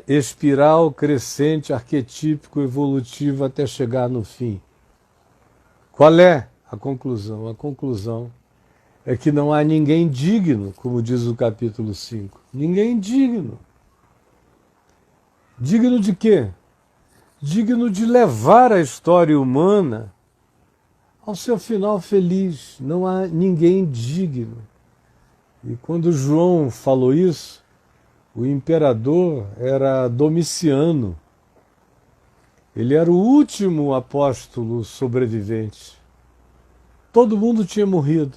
Espiral crescente, arquetípico, evolutivo até chegar no fim. Qual é a conclusão? A conclusão é que não há ninguém digno, como diz o capítulo 5. Ninguém digno. Digno de quê? Digno de levar a história humana ao seu final feliz. Não há ninguém digno. E quando João falou isso, o imperador era Domiciano. Ele era o último apóstolo sobrevivente. Todo mundo tinha morrido.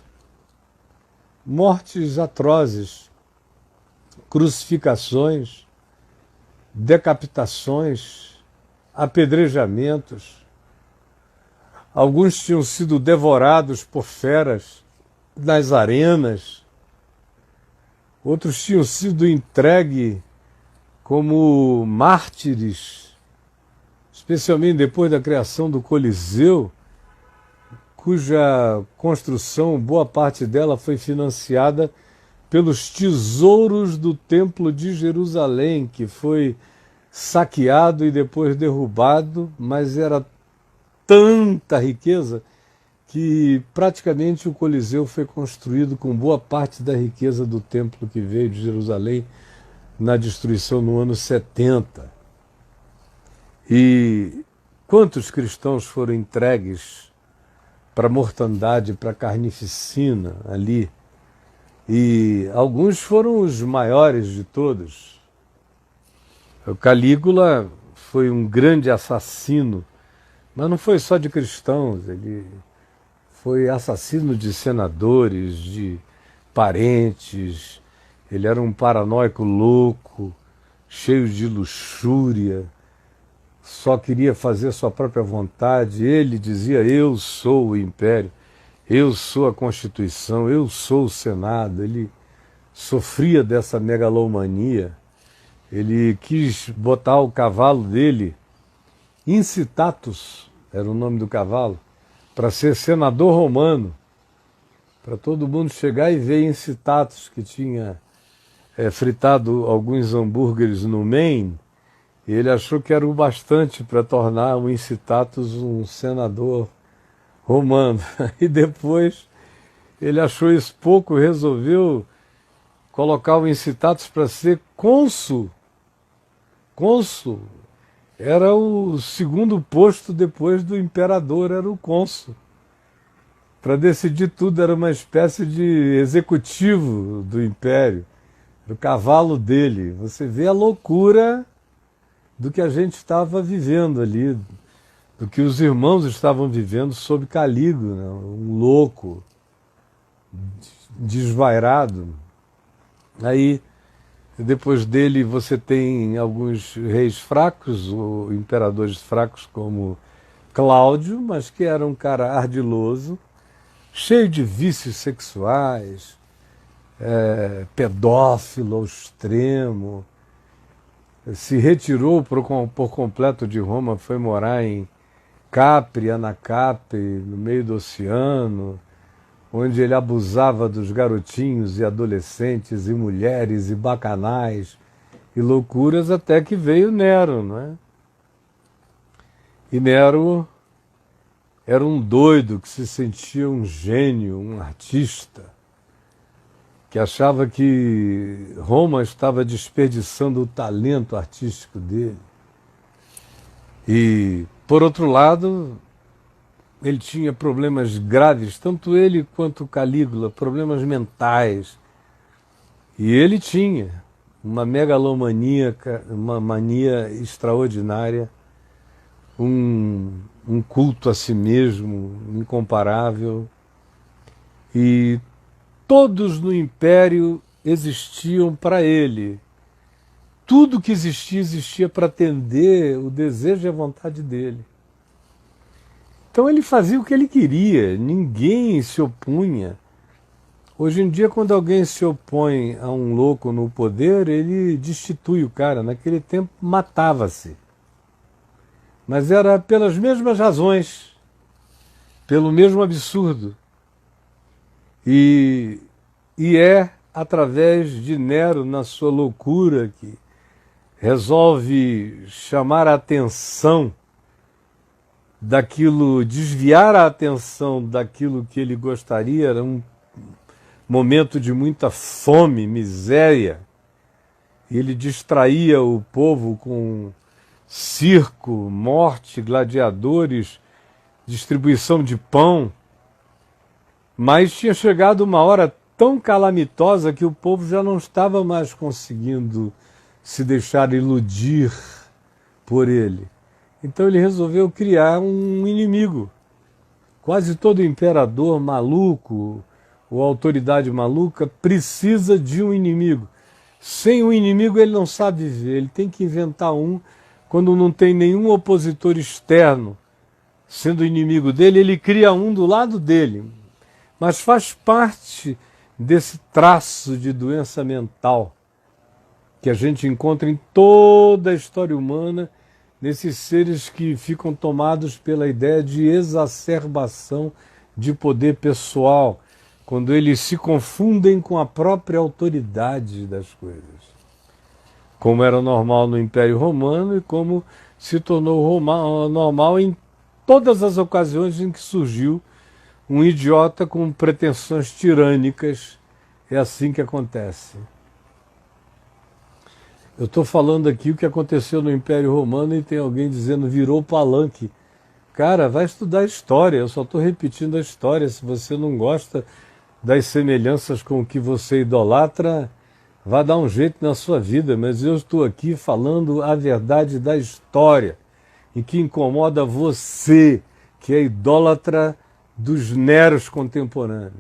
Mortes atrozes, crucificações, decapitações, apedrejamentos. Alguns tinham sido devorados por feras nas arenas. Outros tinham sido entregues como mártires, especialmente depois da criação do Coliseu, cuja construção, boa parte dela foi financiada pelos tesouros do Templo de Jerusalém, que foi saqueado e depois derrubado, mas era tanta riqueza que praticamente o Coliseu foi construído com boa parte da riqueza do templo que veio de Jerusalém na destruição no ano 70. E quantos cristãos foram entregues para a mortandade, para a carnificina ali? E alguns foram os maiores de todos. O Calígula foi um grande assassino, mas não foi só de cristãos, ele foi assassino de senadores, de parentes. Ele era um paranoico louco, cheio de luxúria, só queria fazer sua própria vontade. Ele dizia: eu sou o império, eu sou a Constituição, eu sou o Senado. Ele sofria dessa megalomania. Ele quis botar o cavalo dele, Incitatus era o nome do cavalo, para ser senador romano, para todo mundo chegar e ver Incitatus, que tinha fritado alguns hambúrgueres no Maine, e ele achou que era o bastante para tornar o Incitatus um senador romano. E depois ele achou isso pouco, resolveu colocar o Incitatus para ser cônsul. Cônsul era o segundo posto depois do imperador, era o cônsul. Para decidir tudo, era uma espécie de executivo do império. Era o cavalo dele. Você vê a loucura do que a gente estava vivendo ali, do que os irmãos estavam vivendo sob Calígula, né? Um louco, desvairado. Aí, depois dele, você tem alguns reis fracos, ou imperadores fracos, como Cláudio, mas que era um cara ardiloso, cheio de vícios sexuais, pedófilo ao extremo, se retirou por completo de Roma, foi morar em Capri, Anacape, no meio do oceano, onde ele abusava dos garotinhos e adolescentes e mulheres e bacanais e loucuras, até que veio Nero, não é? E Nero era um doido que se sentia um gênio, um artista, que achava que Roma estava desperdiçando o talento artístico dele. E, por outro lado, ele tinha problemas graves, tanto ele quanto Calígula, problemas mentais. E ele tinha uma megalomania, uma mania extraordinária, um culto a si mesmo incomparável. E todos no império existiam para ele. Tudo que existia, existia para atender o desejo e a vontade dele. Então ele fazia o que ele queria, ninguém se opunha. Hoje em dia, quando alguém se opõe a um louco no poder, ele destitui o cara. Naquele tempo, matava-se. Mas era pelas mesmas razões, pelo mesmo absurdo. E é através de Nero, na sua loucura, que resolve chamar a atenção daquilo, desviar a atenção daquilo que ele gostaria, era um momento de muita fome, miséria, e ele distraía o povo com circo, morte, gladiadores, distribuição de pão, mas tinha chegado uma hora tão calamitosa que o povo já não estava mais conseguindo se deixar iludir por ele. Então ele resolveu criar um inimigo. Quase todo imperador maluco ou autoridade maluca precisa de um inimigo. Sem um inimigo ele não sabe viver, ele tem que inventar um. Quando não tem nenhum opositor externo sendo inimigo dele, ele cria um do lado dele. Mas faz parte desse traço de doença mental que a gente encontra em toda a história humana, nesses seres que ficam tomados pela ideia de exacerbação de poder pessoal, quando eles se confundem com a própria autoridade das coisas. Como era normal no Império Romano e como se tornou normal em todas as ocasiões em que surgiu um idiota com pretensões tirânicas. É assim que acontece. Eu estou falando aqui o que aconteceu no Império Romano e tem alguém dizendo virou palanque. Cara, vai estudar história, eu só estou repetindo a história. Se você não gosta das semelhanças com o que você idolatra, vá dar um jeito na sua vida, mas eu estou aqui falando a verdade da história e que incomoda você, que é idólatra dos Neros contemporâneos.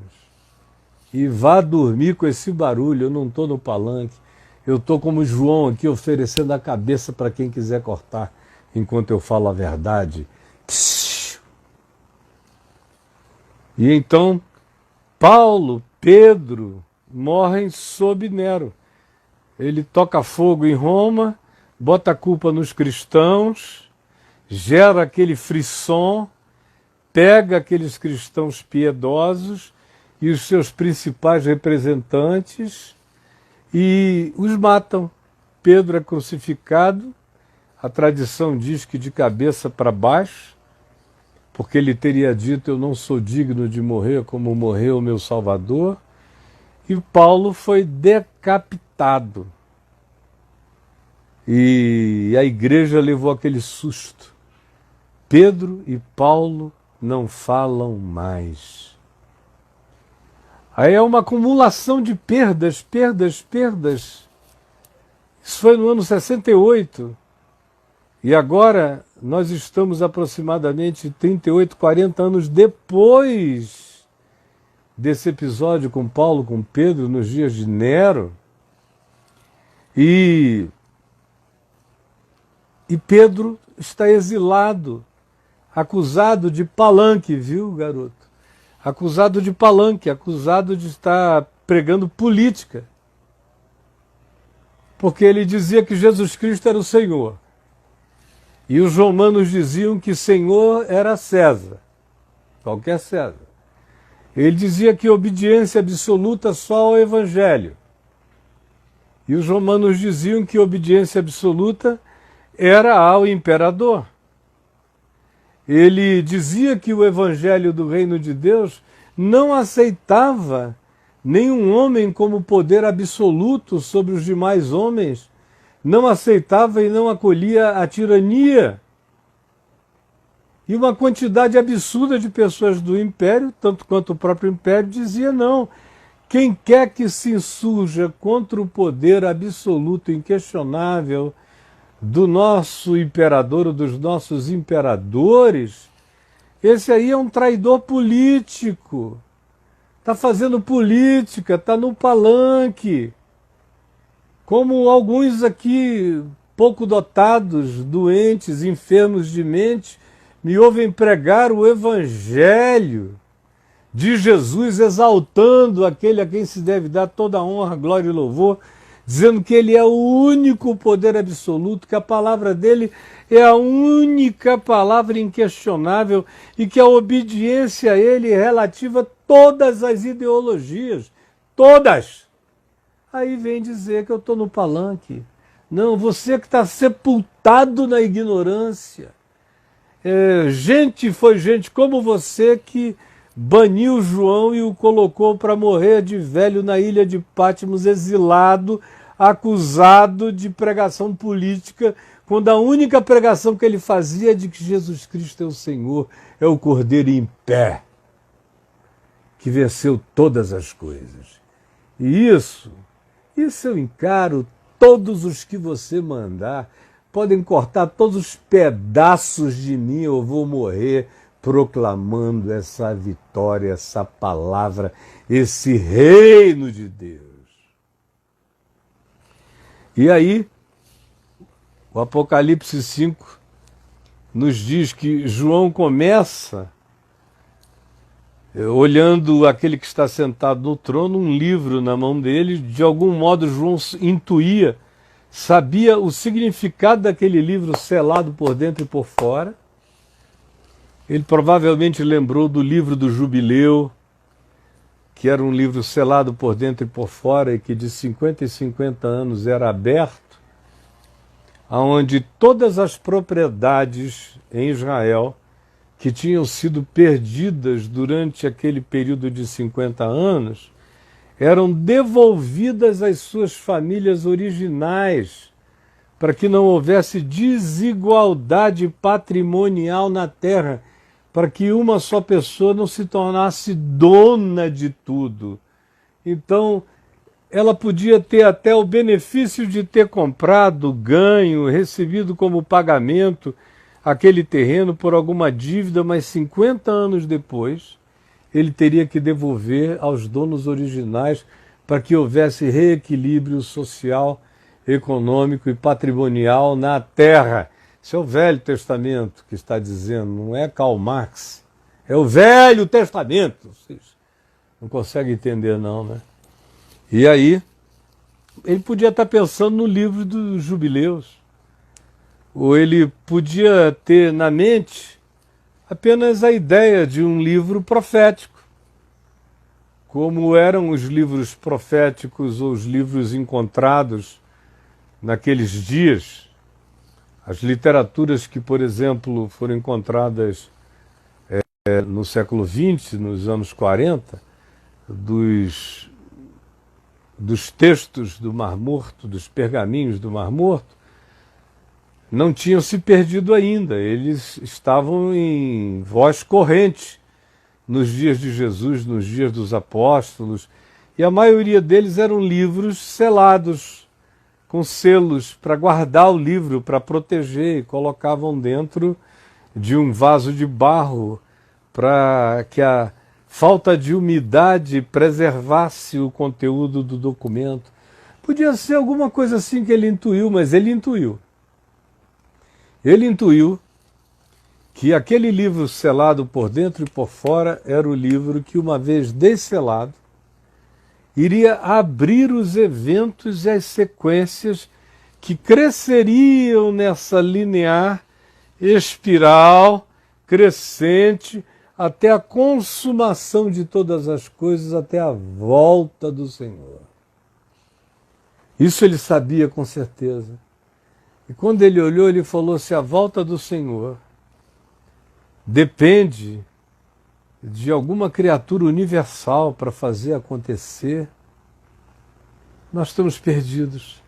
E vá dormir com esse barulho, eu não estou no palanque. Eu estou como João aqui oferecendo a cabeça para quem quiser cortar, enquanto eu falo a verdade. E então, Paulo, Pedro, morrem sob Nero. Ele toca fogo em Roma, bota a culpa nos cristãos, gera aquele frisson, pega aqueles cristãos piedosos e os seus principais representantes e os matam. Pedro é crucificado, a tradição diz que de cabeça para baixo, porque ele teria dito: eu não sou digno de morrer como morreu o meu Salvador. E Paulo foi decapitado. E a igreja levou aquele susto. Pedro e Paulo não falam mais. Aí é uma acumulação de perdas. Isso foi no ano 68. E agora nós estamos aproximadamente 38, 40 anos depois desse episódio com Paulo, com Pedro, nos dias de Nero. E Pedro está exilado, acusado de palanque, viu, garoto? Acusado de palanque, acusado de estar pregando política. Porque ele dizia que Jesus Cristo era o Senhor. E os romanos diziam que Senhor era César, qualquer César. Ele dizia que obediência absoluta só ao Evangelho. E os romanos diziam que obediência absoluta era ao imperador. Ele dizia que o Evangelho do Reino de Deus não aceitava nenhum homem como poder absoluto sobre os demais homens, não aceitava e não acolhia a tirania. E uma quantidade absurda de pessoas do Império, tanto quanto o próprio Império, dizia não. Quem quer que se insurja contra o poder absoluto, inquestionável, do nosso imperador ou dos nossos imperadores, esse aí é um traidor político. Está fazendo política, está no palanque. Como alguns aqui, pouco dotados, doentes, enfermos de mente, me ouvem pregar o Evangelho de Jesus, exaltando aquele a quem se deve dar toda a honra, glória e louvor, dizendo que ele é o único poder absoluto, que a palavra dele é a única palavra inquestionável e que a obediência a ele é relativa a todas as ideologias, todas. Aí vem dizer que eu estou no palanque. Não, você que está sepultado na ignorância. Foi gente como você que baniu João e o colocou para morrer de velho na ilha de Patmos, exilado, acusado de pregação política, quando a única pregação que ele fazia é de que Jesus Cristo é o Senhor, é o Cordeiro em pé, que venceu todas as coisas. E isso eu encaro. Todos os que você mandar, podem cortar todos os pedaços de mim, eu vou morrer proclamando essa vitória, essa palavra, esse reino de Deus. E aí, o Apocalipse 5 nos diz que João começa olhando aquele que está sentado no trono, um livro na mão dele. De algum modo João intuía, sabia o significado daquele livro selado por dentro e por fora. Ele provavelmente lembrou do livro do Jubileu, que era um livro selado por dentro e por fora e que de 50 em 50 anos era aberto, onde todas as propriedades em Israel que tinham sido perdidas durante aquele período de 50 anos, eram devolvidas às suas famílias originais, para que não houvesse desigualdade patrimonial na terra, para que uma só pessoa não se tornasse dona de tudo. Então, ela podia ter até o benefício de ter comprado, ganho, recebido como pagamento aquele terreno por alguma dívida, mas 50 anos depois ele teria que devolver aos donos originais para que houvesse reequilíbrio social, econômico e patrimonial na terra. Isso é o Velho Testamento que está dizendo, não é Karl Marx, é o Velho Testamento. Vocês não conseguem entender não, né? E aí, ele podia estar pensando no livro dos Jubileus, ou ele podia ter na mente apenas a ideia de um livro profético, como eram os livros proféticos ou os livros encontrados naqueles dias. As literaturas que, por exemplo, foram encontradas no século XX, nos anos 40, dos textos do Mar Morto, dos pergaminhos do Mar Morto, não tinham se perdido ainda. Eles estavam em voz corrente nos dias de Jesus, nos dias dos apóstolos, e a maioria deles eram livros selados, com selos para guardar o livro, para proteger, e colocavam dentro de um vaso de barro para que a falta de umidade preservasse o conteúdo do documento. Podia ser alguma coisa assim que ele intuiu, mas ele intuiu. Ele intuiu que aquele livro selado por dentro e por fora era o livro que, uma vez desselado, iria abrir os eventos e as sequências que cresceriam nessa linear, espiral, crescente, até a consumação de todas as coisas, até a volta do Senhor. Isso ele sabia com certeza. E quando ele olhou, ele falou: se a volta do Senhor depende de alguma criatura universal para fazer acontecer, nós estamos perdidos.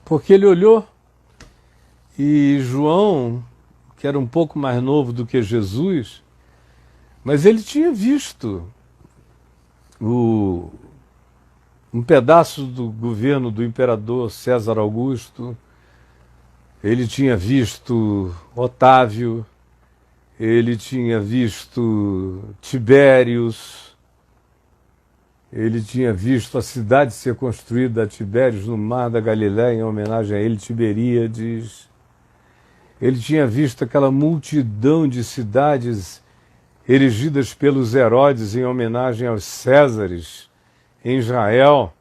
Porque ele olhou e João, que era um pouco mais novo do que Jesus, mas ele tinha visto um pedaço do governo do imperador César Augusto, ele tinha visto Otávio, ele tinha visto Tibérios, ele tinha visto a cidade ser construída a Tibérios no Mar da Galileia, em homenagem a ele, Tiberíades. Ele tinha visto aquela multidão de cidades erigidas pelos Herodes em homenagem aos Césares em Israel.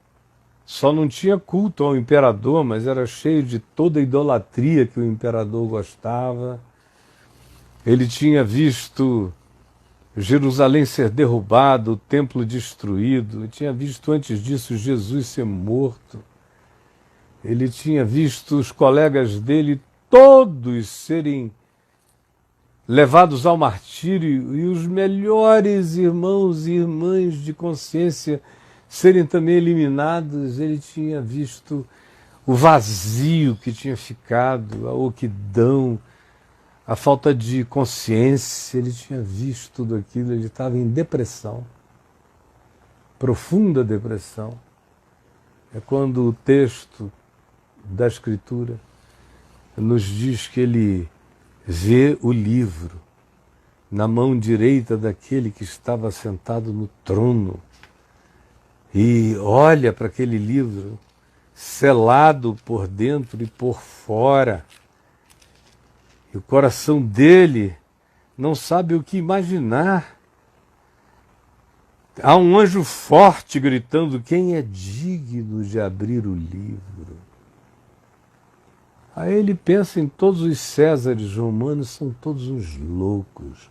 Só não tinha culto ao imperador, mas era cheio de toda a idolatria que o imperador gostava. Ele tinha visto Jerusalém ser derrubado, o templo destruído. Ele tinha visto antes disso Jesus ser morto. Ele tinha visto os colegas dele todos serem levados ao martírio e os melhores irmãos e irmãs de consciência serem também eliminados. Ele tinha visto o vazio que tinha ficado, a oquidão, a falta de consciência. Ele tinha visto tudo aquilo, ele estava em depressão, profunda depressão. É quando o texto da Escritura nos diz que ele vê o livro na mão direita daquele que estava sentado no trono e olha para aquele livro selado por dentro e por fora. E o coração dele não sabe o que imaginar. Há um anjo forte gritando: quem é digno de abrir o livro? Aí ele pensa em todos os Césares romanos, são todos uns loucos,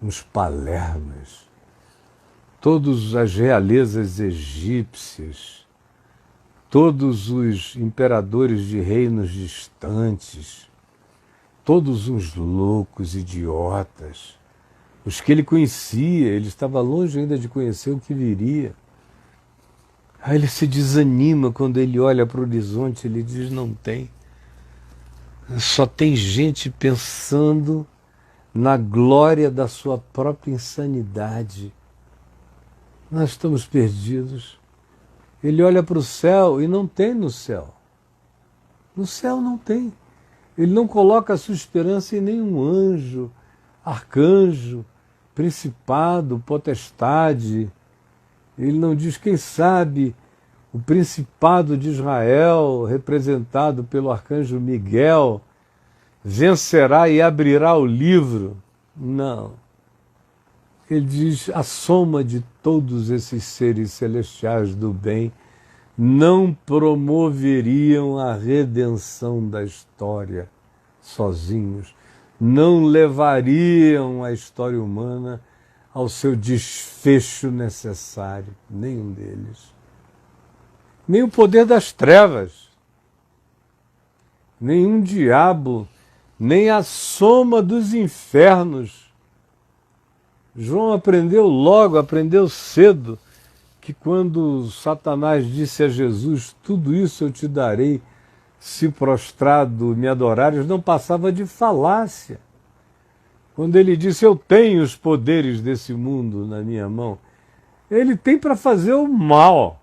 uns palermas, todas as realezas egípcias, todos os imperadores de reinos distantes, todos uns loucos, idiotas. Os que ele conhecia, ele estava longe ainda de conhecer o que viria. Aí ele se desanima quando ele olha para o horizonte, ele diz: não tem. Só tem gente pensando na glória da sua própria insanidade. Nós estamos perdidos. Ele olha para o céu e não tem no céu. No céu não tem. Ele não coloca a sua esperança em nenhum anjo, arcanjo, principado, potestade. Ele não diz, quem sabe, o principado de Israel, representado pelo arcanjo Miguel, vencerá e abrirá o livro. Não. Ele diz, a soma de todos esses seres celestiais do bem não promoveriam a redenção da história sozinhos, não levariam a história humana ao seu desfecho necessário, nenhum deles. Nem o poder das trevas, nenhum diabo, nem a soma dos infernos. João aprendeu logo, aprendeu cedo, que quando Satanás disse a Jesus, tudo isso eu te darei, se prostrado me adorares, não passava de falácia. Quando ele disse, eu tenho os poderes desse mundo na minha mão, ele tem para fazer o mal,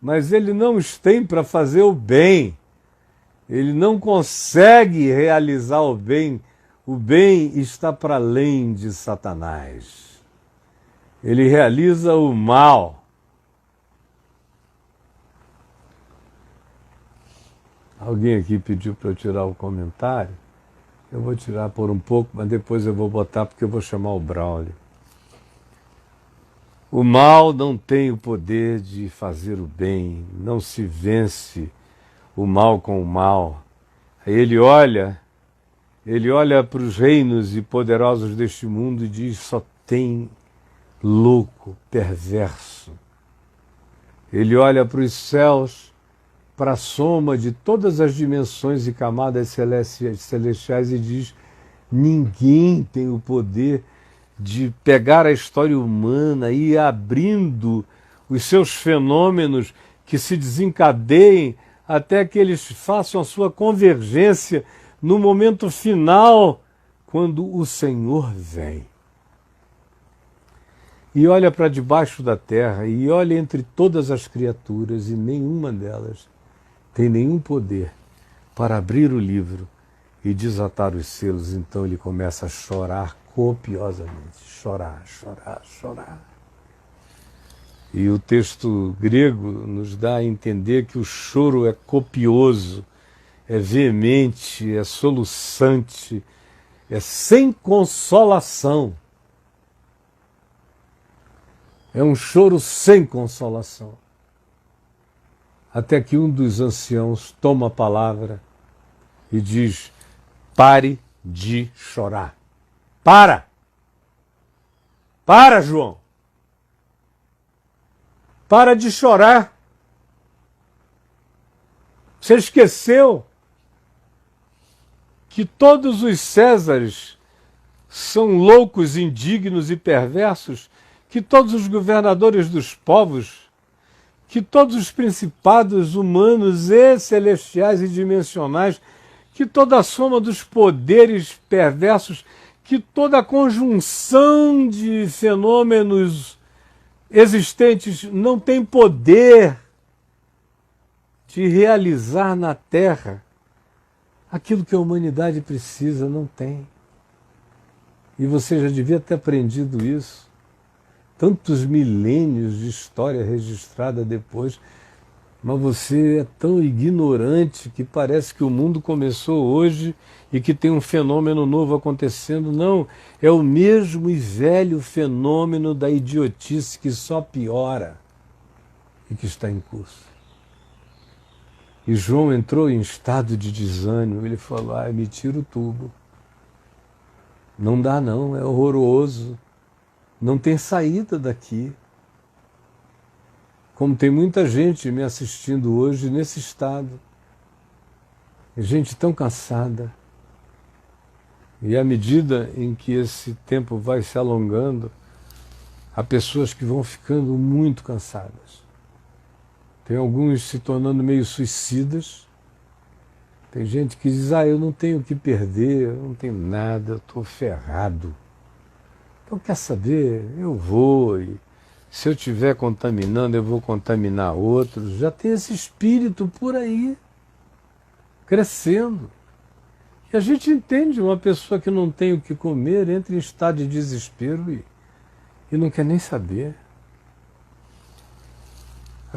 mas ele não os tem para fazer o bem. Ele não consegue realizar o bem. O bem está para além de Satanás. Ele realiza o mal. Alguém aqui pediu para eu tirar o comentário. Eu vou tirar por um pouco, mas depois eu vou botar porque eu vou chamar o Braulio. O mal não tem o poder de fazer o bem, não se vence o mal com o mal. Aí ele olha para os reinos e poderosos deste mundo e diz, só tem louco, perverso. Ele olha para os céus, para a soma de todas as dimensões e camadas celestiais e diz, ninguém tem o poder de pegar a história humana e ir abrindo os seus fenômenos que se desencadeiem até que eles façam a sua convergência no momento final, quando o Senhor vem. E olha para debaixo da terra, e olha entre todas as criaturas, e nenhuma delas tem nenhum poder para abrir o livro e desatar os selos. Então ele começa a chorar copiosamente, chorar. E o texto grego nos dá a entender que o choro é copioso, é veemente, é soluçante, é sem consolação. É um choro sem consolação. Até que um dos anciãos toma a palavra e diz, pare de chorar. Para, João. Para de chorar. Você esqueceu que todos os Césares são loucos, indignos e perversos, que todos os governadores dos povos, que todos os principados humanos e celestiais e dimensionais, que toda a soma dos poderes perversos, que toda a conjunção de fenômenos existentes não tem poder de realizar na Terra aquilo que a humanidade precisa, não tem. E você já devia ter aprendido isso. Tantos milênios de história registrada depois, mas você é tão ignorante que parece que o mundo começou hoje e que tem um fenômeno novo acontecendo. Não, é o mesmo e velho fenômeno da idiotice que só piora e que está em curso. E João entrou em estado de desânimo, ele falou, me tira o tubo. Não dá não, é horroroso. Não tem saída daqui. Como tem muita gente me assistindo hoje nesse estado. Gente tão cansada. E à medida em que esse tempo vai se alongando, há pessoas que vão ficando muito cansadas. Tem alguns se tornando meio suicidas. Tem gente que diz, eu não tenho o que perder, eu não tenho nada, eu estou ferrado. Então, quer saber? Eu vou, e se eu estiver contaminando, eu vou contaminar outros. Já tem esse espírito por aí, crescendo. E a gente entende uma pessoa que não tem o que comer, entra em estado de desespero e não quer nem saber.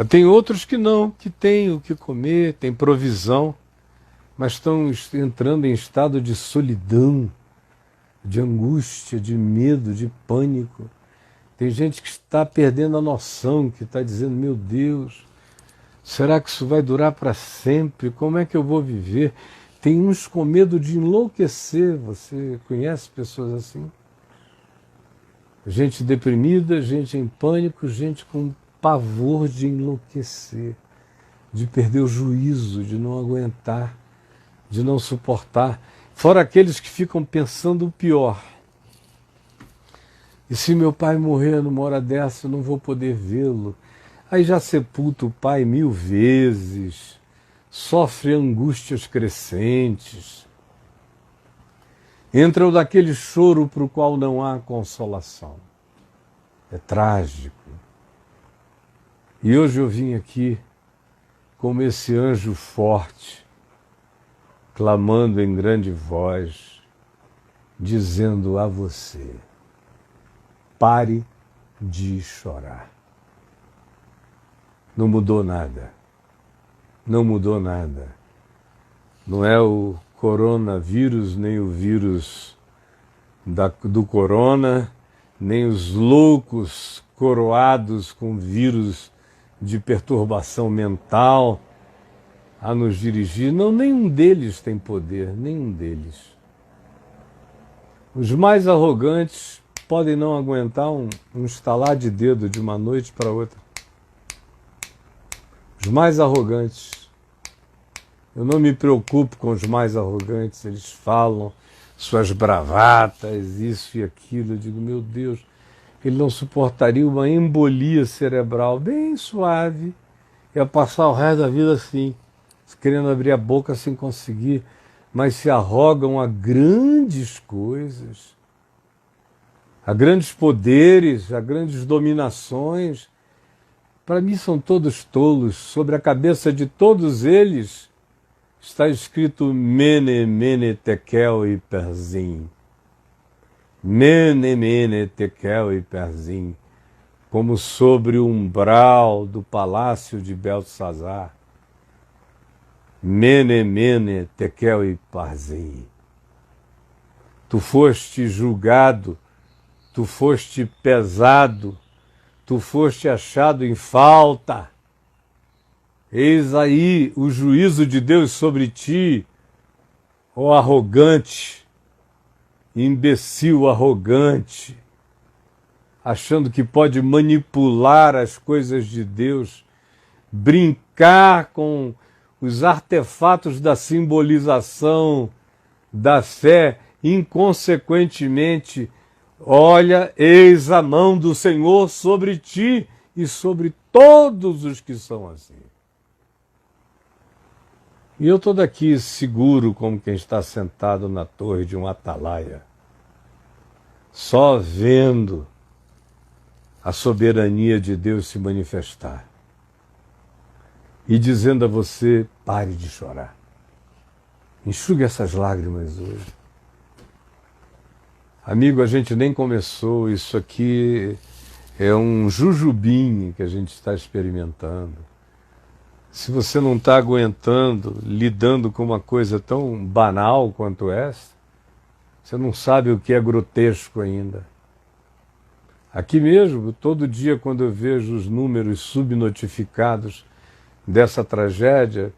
Tem outros que não, que têm o que comer, têm provisão, mas estão entrando em estado de solidão, de angústia, de medo, de pânico. Tem gente que está perdendo a noção, que está dizendo, meu Deus, será que isso vai durar para sempre? Como é que eu vou viver? Tem uns com medo de enlouquecer. Você conhece pessoas assim? Gente deprimida, gente em pânico, gente com pavor de enlouquecer, de perder o juízo, de não aguentar, de não suportar. Fora aqueles que ficam pensando o pior. E se meu pai morrer numa hora dessa, eu não vou poder vê-lo. Aí já sepulta o pai 1000 vezes, sofre angústias crescentes. Entra daquele choro para o qual não há consolação. É trágico. E hoje eu vim aqui como esse anjo forte, clamando em grande voz, dizendo a você, pare de chorar. Não mudou nada. Não mudou nada. Não é o coronavírus, nem o vírus do corona, nem os loucos coroados com vírus de perturbação mental a nos dirigir. Não, nenhum deles tem poder, nenhum deles. Os mais arrogantes podem não aguentar um estalar de dedo de uma noite para outra. Os mais arrogantes. Eu não me preocupo com os mais arrogantes, eles falam suas bravatas, isso e aquilo. Eu digo, meu Deus, ele não suportaria uma embolia cerebral bem suave, ia passar o resto da vida assim, querendo abrir a boca sem conseguir, mas se arrogam a grandes coisas, a grandes poderes, a grandes dominações. Para mim são todos tolos. Sobre a cabeça de todos eles está escrito Mene, Mene, Tekel e Perzim. Mene, Mene, Tekel e Perzim, como sobre o umbral do palácio de Beltesazar. Mene, Mene, Tekel e Perzim. Tu foste julgado, tu foste pesado, tu foste achado em falta. Eis aí o juízo de Deus sobre ti, ó arrogante, imbecil arrogante, achando que pode manipular as coisas de Deus, brincar com os artefatos da simbolização da fé, inconsequentemente, olha, eis a mão do Senhor sobre ti e sobre todos os que são assim. E eu estou daqui seguro como quem está sentado na torre de um atalaia, só vendo a soberania de Deus se manifestar e dizendo a você, pare de chorar. Enxugue essas lágrimas hoje. Amigo, a gente nem começou, isso aqui é um jujubinho que a gente está experimentando. Se você não está aguentando, lidando com uma coisa tão banal quanto essa, você não sabe o que é grotesco ainda. Aqui mesmo, todo dia quando eu vejo os números subnotificados dessa tragédia,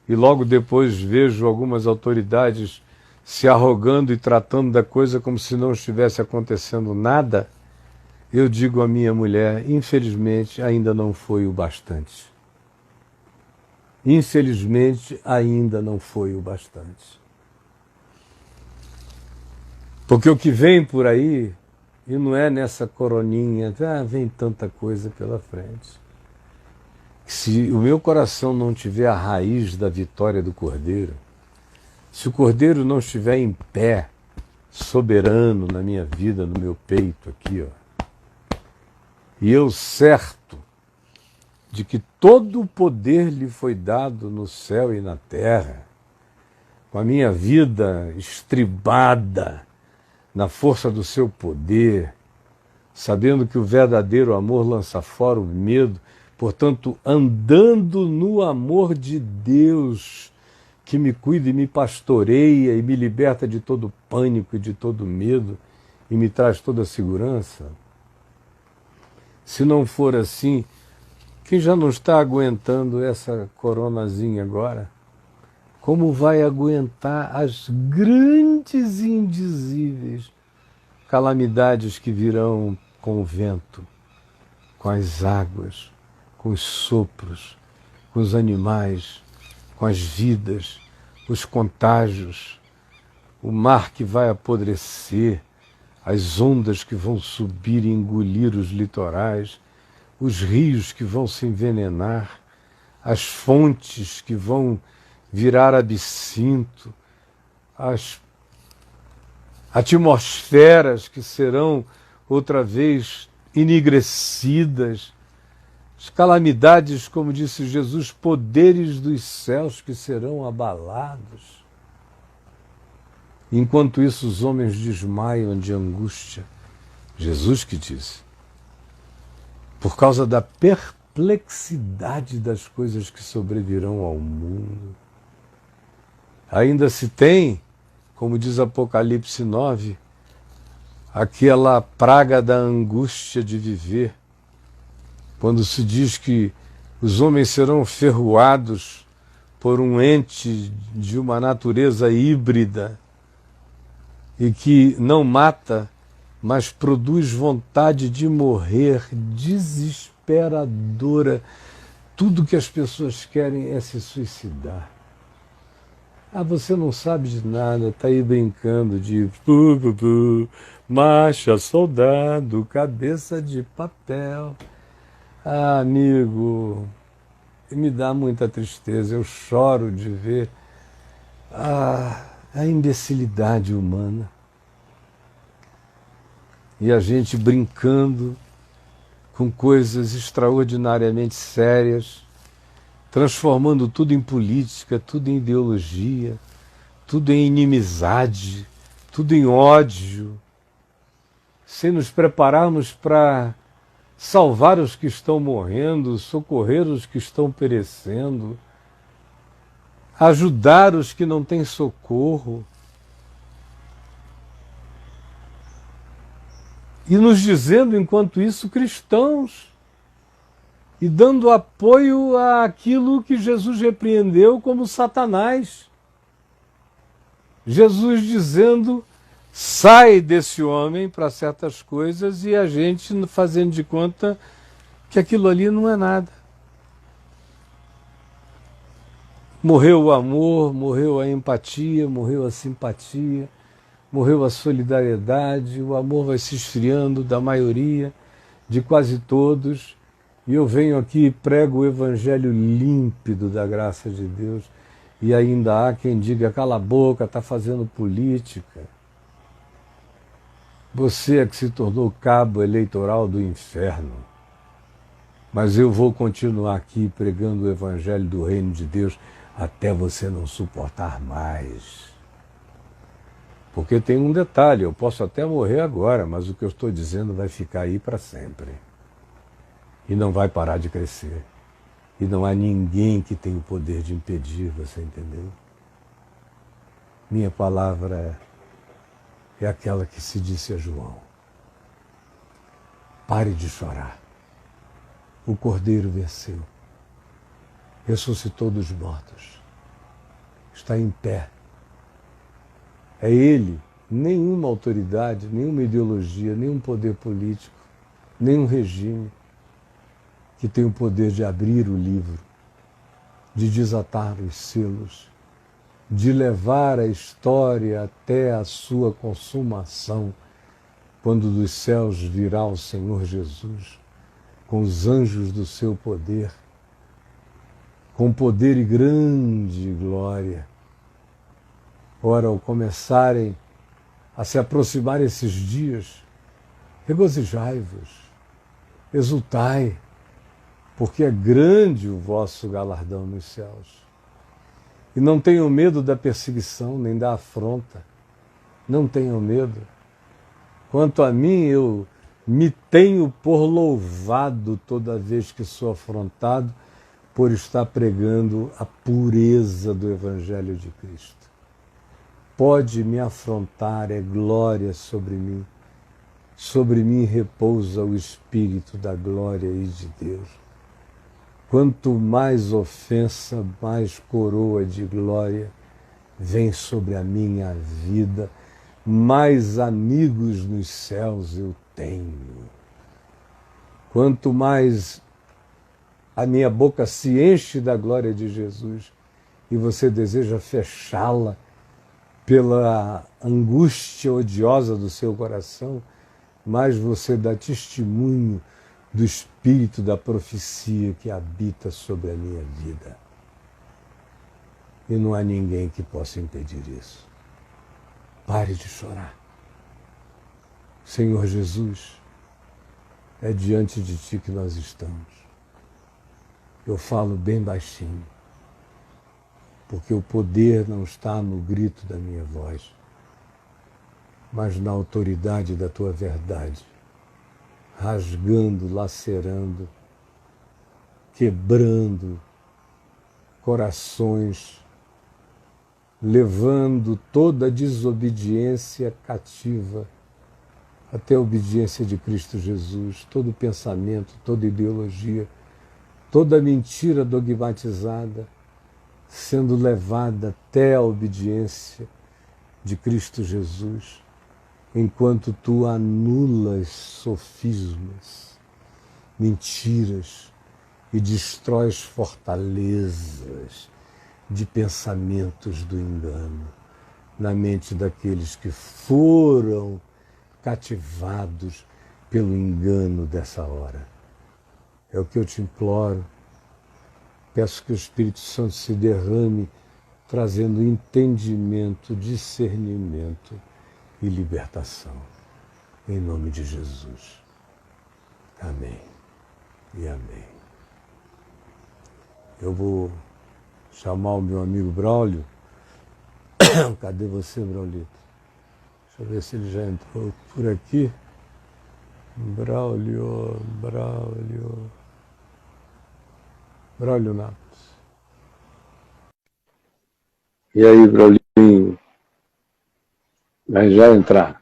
e logo depois vejo algumas autoridades se arrogando e tratando da coisa como se não estivesse acontecendo nada, eu digo à minha mulher, infelizmente ainda não foi o bastante. Infelizmente ainda não foi o bastante. Porque o que vem por aí, e não é nessa coroninha, vem tanta coisa pela frente. Se o meu coração não tiver a raiz da vitória do Cordeiro, se o Cordeiro não estiver em pé, soberano na minha vida, no meu peito aqui, ó, e eu certo de que todo o poder lhe foi dado no céu e na terra, com a minha vida estribada na força do seu poder, sabendo que o verdadeiro amor lança fora o medo, portanto, andando no amor de Deus, que me cuida e me pastoreia e me liberta de todo pânico e de todo medo e me traz toda a segurança. Se não for assim, quem já não está aguentando essa coronazinha agora, como vai aguentar as grandes e indizíveis calamidades que virão com o vento, com as águas, com os sopros, com os animais, com as vidas, os contágios, o mar que vai apodrecer, as ondas que vão subir e engolir os litorais, os rios que vão se envenenar, as fontes que vão virar absinto, as atmosferas que serão outra vez enegrecidas, as calamidades, como disse Jesus, poderes dos céus que serão abalados. Enquanto isso, os homens desmaiam de angústia. Jesus que disse, por causa da perplexidade das coisas que sobrevirão ao mundo. Ainda se tem, como diz Apocalipse 9, aquela praga da angústia de viver, quando se diz que os homens serão ferroados por um ente de uma natureza híbrida e que não mata, mas produz vontade de morrer, desesperadora. Tudo que as pessoas querem é se suicidar. Você não sabe de nada, está aí brincando de marcha, soldado, cabeça de papel. Amigo, me dá muita tristeza, eu choro de ver a imbecilidade humana. E a gente brincando com coisas extraordinariamente sérias, transformando tudo em política, tudo em ideologia, tudo em inimizade, tudo em ódio, sem nos prepararmos para salvar os que estão morrendo, socorrer os que estão perecendo, ajudar os que não têm socorro. E nos dizendo, enquanto isso, cristãos, e dando apoio àquilo que Jesus repreendeu como Satanás. Jesus dizendo, sai desse homem para certas coisas, e a gente fazendo de conta que aquilo ali não é nada. Morreu o amor, morreu a empatia, morreu a simpatia, morreu a solidariedade, o amor vai se esfriando da maioria, de quase todos, e eu venho aqui e prego o evangelho límpido da graça de Deus, e ainda há quem diga, cala a boca, está fazendo política. Você é que se tornou cabo eleitoral do inferno. Mas eu vou continuar aqui pregando o evangelho do reino de Deus até você não suportar mais. Porque tem um detalhe, eu posso até morrer agora, mas o que eu estou dizendo vai ficar aí para sempre. E não vai parar de crescer. E não há ninguém que tenha o poder de impedir, você entendeu? Minha palavra é aquela que se disse a João. Pare de chorar. O Cordeiro venceu. Ressuscitou dos mortos. Está em pé. É Ele, nenhuma autoridade, nenhuma ideologia, nenhum poder político, nenhum regime que tem o poder de abrir o livro, de desatar os selos, de levar a história até a sua consumação, quando dos céus virá o Senhor Jesus, com os anjos do seu poder, com poder e grande glória. Ora, ao começarem a se aproximar esses dias, regozijai-vos, exultai, porque é grande o vosso galardão nos céus. E não tenham medo da perseguição, nem da afronta. Não tenham medo. Quanto a mim, eu me tenho por louvado toda vez que sou afrontado por estar pregando a pureza do Evangelho de Cristo. Pode me afrontar, é glória sobre mim. Sobre mim repousa o Espírito da glória e de Deus. Quanto mais ofensa, mais coroa de glória vem sobre a minha vida, mais amigos nos céus eu tenho. Quanto mais a minha boca se enche da glória de Jesus e você deseja fechá-la pela angústia odiosa do seu coração, mais você dá testemunho do espírito da profecia que habita sobre a minha vida. E não há ninguém que possa impedir isso. Pare de chorar. Senhor Jesus, é diante de Ti que nós estamos. Eu falo bem baixinho, porque o poder não está no grito da minha voz, mas na autoridade da Tua verdade, rasgando, lacerando, quebrando corações, levando toda a desobediência cativa até a obediência de Cristo Jesus, todo pensamento, toda ideologia, toda mentira dogmatizada, sendo levada até a obediência de Cristo Jesus, enquanto tu anulas sofismas, mentiras e destróis fortalezas de pensamentos do engano na mente daqueles que foram cativados pelo engano dessa hora. É o que eu te imploro. Peço que o Espírito Santo se derrame, trazendo entendimento, discernimento e libertação. Em nome de Jesus. Amém e amém. Eu vou chamar o meu amigo Braulio. Cadê você, Braulito? Deixa eu ver se ele já entrou por aqui. Braulio Natos. E aí, Braulinho? Vai já entrar.